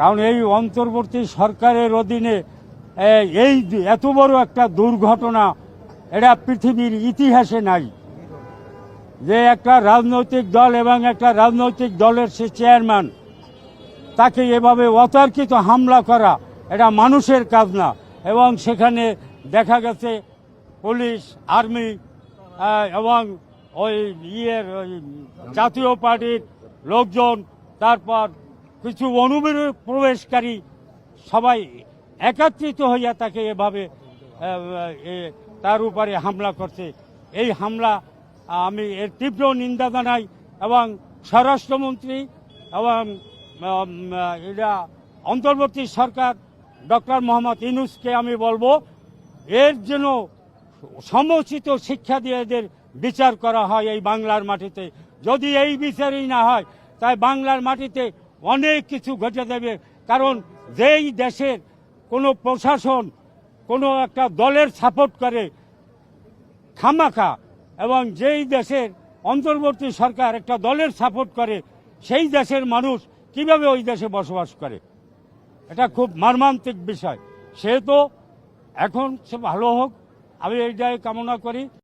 কারণ এই অন্তর্বর্তী সরকারের অধীনে এই এত বড় একটা দুর্ঘটনা এটা পৃথিবীর ইতিহাসে নাই, যে একটা রাজনৈতিক দল এবং একটা রাজনৈতিক দলের সে চেয়ারম্যান, তাকে এভাবে অতর্কিত হামলা করা এটা মানুষের কাজ না। এবং সেখানে দেখা গেছে পুলিশ, আর্মি এবং ওই ওই জাতীয় পার্টির লোকজন, তারপর কিছু অনুপ্রবেশকারী সবাই একত্রিত হইয়া তাকে এভাবে তার উপরে হামলা করছে। এই হামলা আমি এর তীব্র নিন্দা জানাই এবং স্বরাষ্ট্রমন্ত্রী এবং এটা অন্তর্বর্তী সরকার ডক্টর মোহাম্মদ ইউনূসকে আমি বলবো, এর জন্য সমুচিত শিক্ষা দিয়ে এদের বিচার করা হয় এই বাংলার মাটিতে। যদি এই বিচারই না হয় তাই বাংলার মাটিতে অনেক কিছু ঘটে যাবে। কারণ যেই দেশের কোনো প্রশাসন কোনো একটা দলের সাপোর্ট করে খামাখা, এবং যেই দেশের অন্তর্বর্তী সরকার একটা দলের সাপোর্ট করে, সেই দেশের মানুষ কিভাবে ওই দেশে বসবাস করে? এটা খুব মর্মান্তিক বিষয়। সে তো এখন সে ভালো হোক, আমি এইটাই কামনা করি।